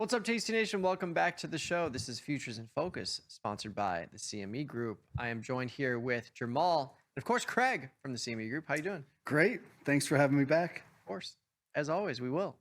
What's up, Tasty Nation? Welcome back to the show. This is Futures in Focus, sponsored by the CME Group. I am joined here with Jamal and, of course, Craig from the CME Group. How you doing? Great. Thanks for having me back. Of course. As always, we will.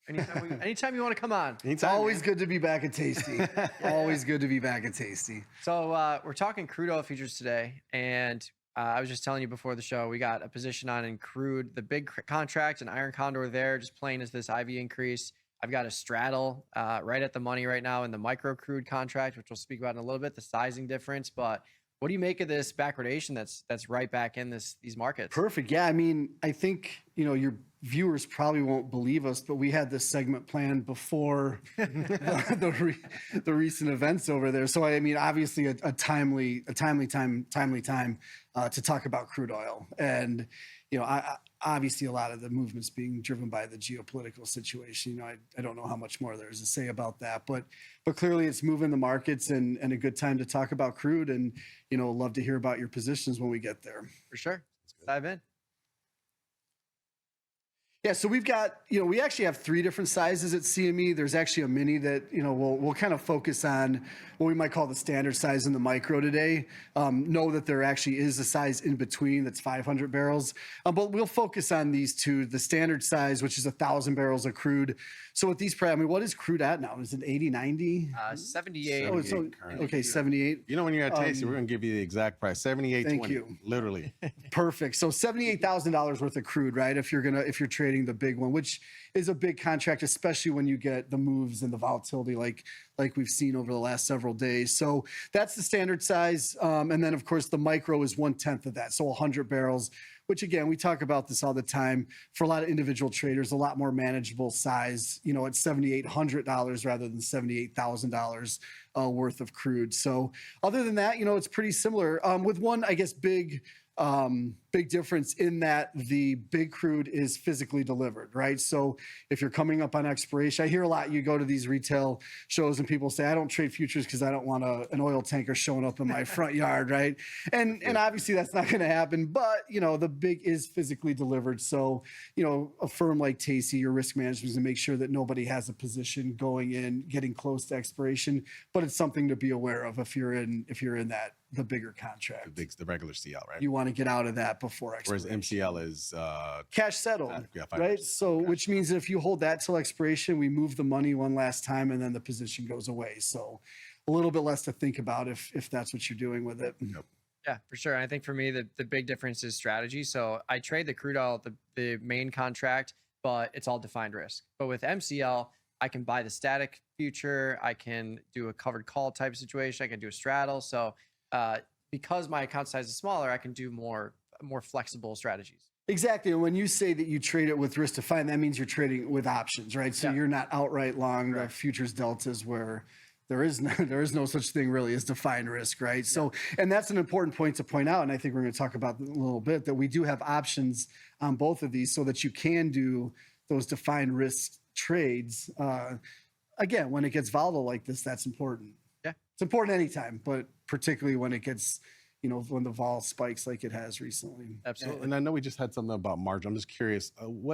Anytime you want to come on. Anytime, always good to be back at Tasty. Always good to be back at Tasty. So we're talking crude oil futures today, and I was just telling you before the show, we got a position on in crude, the big contract, and iron condor there, just playing as this IV increase. I've got a straddle right at the money right now in the micro crude contract, which we'll speak about in a little bit, the sizing difference. But what do you make of this backwardation that's right back in these markets? Perfect. Yeah, I mean, I think, your viewers probably won't believe us, but we had this segment planned before the recent events over there. So, I mean, obviously a timely time to talk about crude oil. And, obviously a lot of the movements being driven by the geopolitical situation. I don't know how much more there is to say about that, but clearly it's moving the markets and a good time to talk about crude, and, love to hear about your positions when we get there. For sure. Let's dive in. Yeah, so we've got, we actually have 3 different sizes at CME. There's actually a mini that, we'll kind of focus on what we might call the standard size and the micro today. Know that there actually is a size in between that's 500 barrels. But we'll focus on these 2, the standard size, which is 1,000 barrels of crude. So with these, what is crude at now? Is it 80, 90? 78. Oh, so, okay, 78. When you're at Tasty, we're going to give you the exact price, 78.20. Thank you. Literally. Perfect. So $78,000 worth of crude, right? If you're trading the big one, which is a big contract, especially when you get the moves and the volatility like we've seen over the last several days. So that's the standard size. And then, of course, the micro is 1/10 of that. So 100 barrels, which, again, we talk about this all the time. For a lot of individual traders, a lot more manageable size, at $7,800 rather than $78,000 worth of crude. So other than that, it's pretty similar, with one, I guess, big difference in that the big crude is physically delivered, right? So if you're coming up on expiration, I hear a lot, you go to these retail shows and people say, I don't trade futures because I don't want an oil tanker showing up in my front yard, right? And obviously that's not going to happen, but, the big is physically delivered. So, a firm like Tasty, your risk management is to make sure that nobody has a position going in, getting close to expiration, but it's something to be aware of if you're in the bigger contract. The regular CL, right? You want to get out of that before expiration. Whereas MCL is cash settled, right? So, which means that if you hold that till expiration, we move the money one last time, and then the position goes away. So, a little bit less to think about if that's what you're doing with it. Yep. Yeah, for sure. And I think for me, the big difference is strategy. So I trade the crude oil, the main contract, but it's all defined risk. But with MCL, I can buy the static future. I can do a covered call type situation. I can do a straddle. So because my account size is smaller, I can do more flexible strategies. Exactly. And when you say that you trade it with risk defined, that means you're trading with options, right? So you're not outright long the futures deltas where there is no such thing really as defined risk, right? So, and that's an important point to point out, and I think we're going to talk about in a little bit, that we do have options on both of these so that you can do those defined risk trades. Again, when it gets volatile like this, that's important. Yeah. It's important anytime, but particularly when it gets, when the vol spikes like it has recently. Absolutely. And I know we just had something about margin. I'm just curious,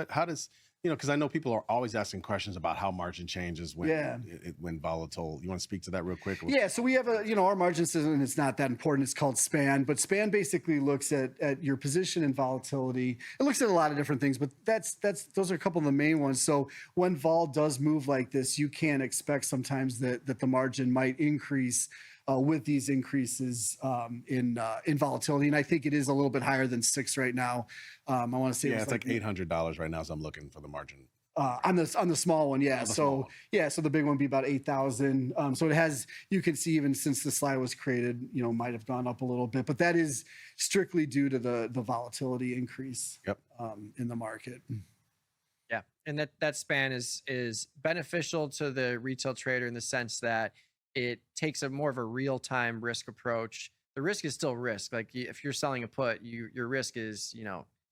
how does, because I know people are always asking questions about how margin changes when volatile. You want to speak to that real quick? Yeah, so we have our margin system, and it's not that important. It's called SPAN, but SPAN basically looks at your position in volatility. It looks at a lot of different things, but those are a couple of the main ones. So when vol does move like this, you can expect sometimes that the margin might increase with these increases in volatility, and I think it is a little bit higher than 6 right now. I want to say it's like $800 right now, as I'm looking for the margin. On the small one, yeah. So the big one would be about 8,000. So it has, you can see even since the slide was created, might have gone up a little bit, but that is strictly due to the volatility increase in the market. Yeah, and that span is beneficial to the retail trader in the sense that it takes a more of a real-time risk approach. The risk is still risk. Like if you're selling a put, your risk is,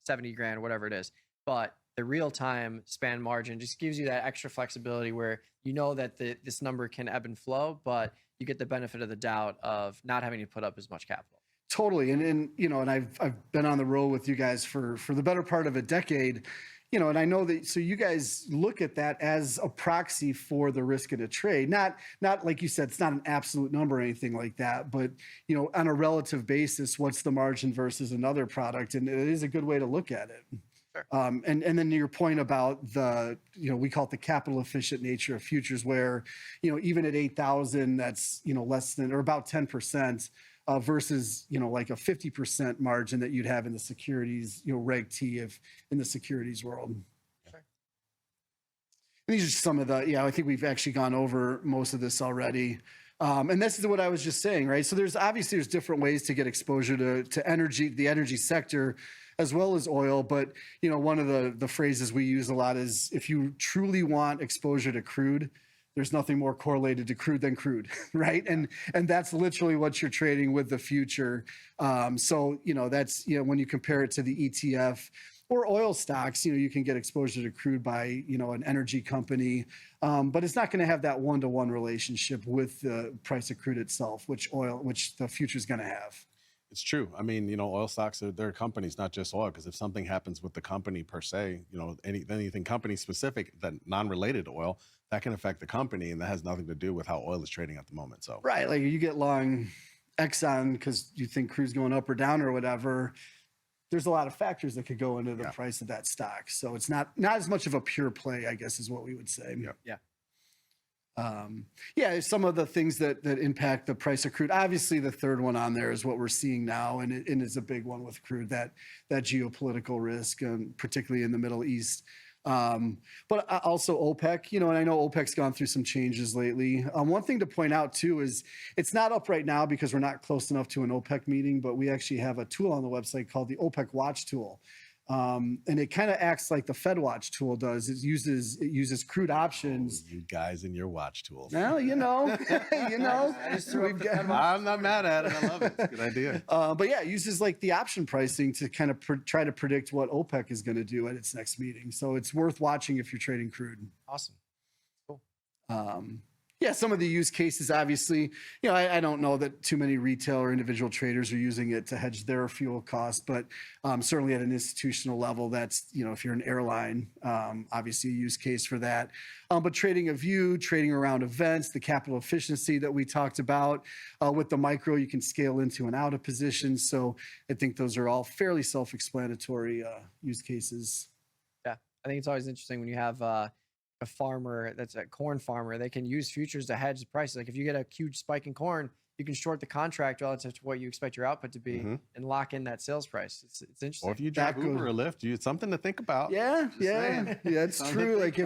70 grand, whatever it is. But the real-time span margin just gives you that extra flexibility where that this number can ebb and flow, but you get the benefit of the doubt of not having to put up as much capital. Totally. And I've been on the road with you guys for the better part of a decade. you know, and I know that, so you guys look at that as a proxy for the risk in a trade, not like you said, it's not an absolute number or anything like that, but, you know, on a relative basis, what's the margin versus another product? And it is a good way to look at it. Sure. And then your point about the, you know, we call it the capital efficient nature of futures, where, you know, even at 8,000, that's, you know, less than or about 10%. Versus, you know, like a 50% margin that you'd have in the securities, you know, Reg T if in the securities world. Sure. And these are some of the, yeah, I think we've actually gone over most of this already. And this is what I was just saying, right? So there's different ways to get exposure to energy, the energy sector, as well as oil. But, you know, one of the phrases we use a lot is, if you truly want exposure to crude, there's nothing more correlated to crude than crude, right? And that's literally what you're trading with the future. So, you know, that's, you know, when you compare it to the ETF or oil stocks, you know, you can get exposure to crude by, you know, an energy company, but it's not going to have that one-to-one relationship with the price of crude itself, which the future is going to have. It's true. I mean, you know, oil stocks they're companies, not just oil. Because if something happens with the company per se, you know, anything company specific that non-related to oil, that can affect the company, and that has nothing to do with how oil is trading at the moment. So right, like you get long Exxon because you think crude's going up or down or whatever. There's a lot of factors that could go into the price of that stock. So it's not as much of a pure play, I guess, is what we would say. Yeah. Some of the things that impact the price of crude. Obviously, the third one on there is what we're seeing now, and it is a big one with crude, that geopolitical risk, particularly in the Middle East. But also OPEC, you know, and I know OPEC's gone through some changes lately. One thing to point out too is it's not up right now because we're not close enough to an OPEC meeting, but we actually have a tool on the website called the OPEC Watch tool. And it kind of acts like the Fed Watch tool does. It uses crude options. Oh, you guys and your watch tools. Well, you know, I'm not mad at it. I love it. It's a good idea. But yeah, it uses like the option pricing to kind of try to predict what OPEC is going to do at its next meeting. So it's worth watching if you're trading crude. Awesome. Cool. Some of the use cases, obviously, you know, I don't know that too many retail or individual traders are using it to hedge their fuel costs, but certainly at an institutional level, that's, you know, if you're an airline, obviously a use case for that. But trading a view, trading around events, the capital efficiency that we talked about with the micro, you can scale into and out of positions. So I think those are all fairly self-explanatory use cases. Yeah, I think it's always interesting when you have a farmer that's a corn farmer, they can use futures to hedge the prices. Like if you get a huge spike in corn, you can short the contract relative to what you expect your output to be and lock in that sales price. It's interesting. Or if you drive Uber or Lyft, it's something to think about. Yeah, it's true. Like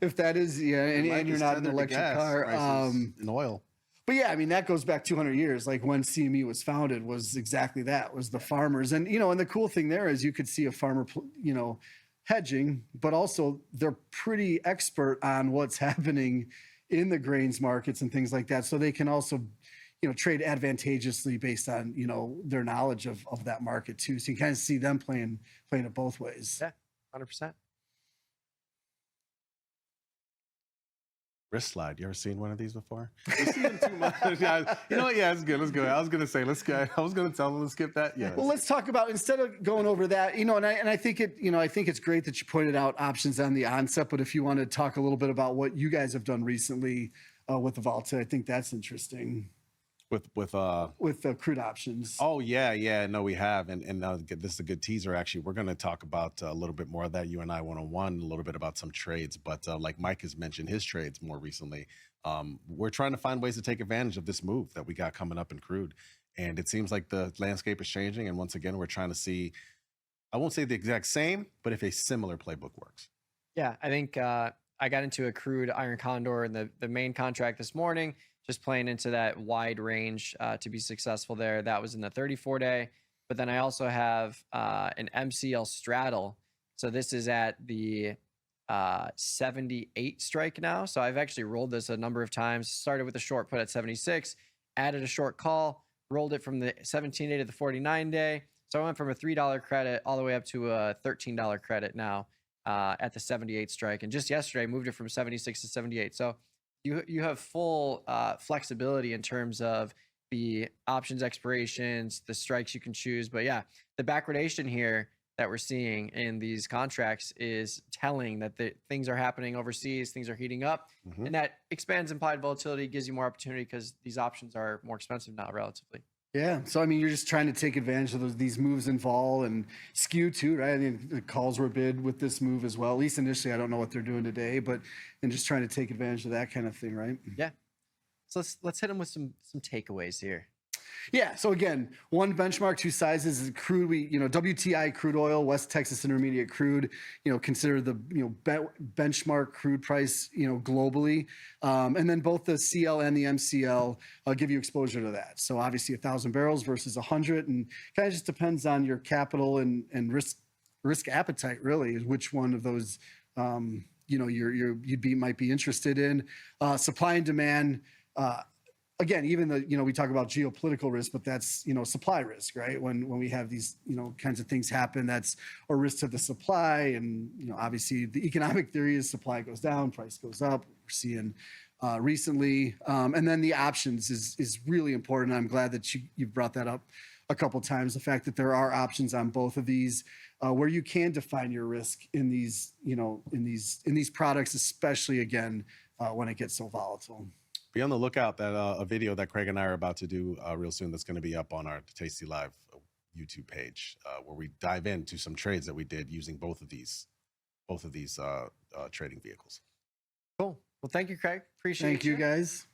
if that is, and you're not an electric car. In oil. But yeah, I mean, that goes back 200 years. Like when CME was founded was exactly that, was the farmers. And, you know, and the cool thing there is you could see a farmer, you know, hedging, but also they're pretty expert on what's happening in the grains markets and things like that. So they can also, you know, trade advantageously based on, you know, their knowledge of that market too. So you kind of see them playing it both ways. Yeah, 100%. Wrist slide. You ever seen one of these before? You see them too much. You know what? Yeah, it's good. Let's go. I was gonna say let's go. I was gonna tell them to skip that. Yeah. Well, let's talk about, instead of going over that, you know, and I think it's great that you pointed out options on the onset. But if you want to talk a little bit about what you guys have done recently with the volatility, I think that's interesting. With the crude options. Oh yeah, no, we have, and this is a good teaser. Actually, we're going to talk about a little bit more of that, you and I 101, a little bit about some trades. But like Mike has mentioned his trades more recently, we're trying to find ways to take advantage of this move that we got coming up in crude, and it seems like the landscape is changing. And once again, we're trying to see, I won't say the exact same, but if a similar playbook works. Yeah, I think I got into a crude iron condor in the main contract this morning, just playing into that wide range to be successful there. That was in the 34-day. But then I also have an MCL straddle. So this is at the 78 strike now. So I've actually rolled this a number of times. Started with a short put at 76, added a short call, rolled it from the 17-day to the 49-day. So I went from a $3 credit all the way up to a $13 credit now at the 78 strike. And just yesterday, moved it from 76 to 78. So you have full flexibility in terms of the options expirations, the strikes you can choose. But yeah, the backwardation here that we're seeing in these contracts is telling that the things are happening overseas, things are heating up, Mhm. and that expands implied volatility, gives you more opportunity because these options are more expensive now relatively. Yeah. So I mean, you're just trying to take advantage of these moves in vol and skew too, right? I mean, the calls were bid with this move as well. At least initially, I don't know what they're doing today, but and just trying to take advantage of that kind of thing, right? Yeah. So let's hit them with some takeaways here. Yeah. So again, one benchmark, two sizes is crude. WTI crude oil, West Texas Intermediate crude. Consider the benchmark crude price. Globally, and then both the CL and the MCL give you exposure to that. So obviously, 1,000 barrels versus 100, and kind of just depends on your capital and risk appetite. Really, is which one of those might be interested in. Supply and demand. Again, even we talk about geopolitical risk, but that's supply risk, right? When we have these kinds of things happen, that's a risk to the supply, and obviously the economic theory is supply goes down, price goes up. We're seeing recently, and then the options is really important. I'm glad that you've brought that up a couple times. The fact that there are options on both of these, where you can define your risk in these in these products, especially again when it gets so volatile. Be on the lookout that a video that Craig and I are about to do real soon that's going to be up on our tastylive YouTube page, where we dive into some trades that we did using both of these trading vehicles. Cool. Well, thank you, Craig. Appreciate Thank you guys.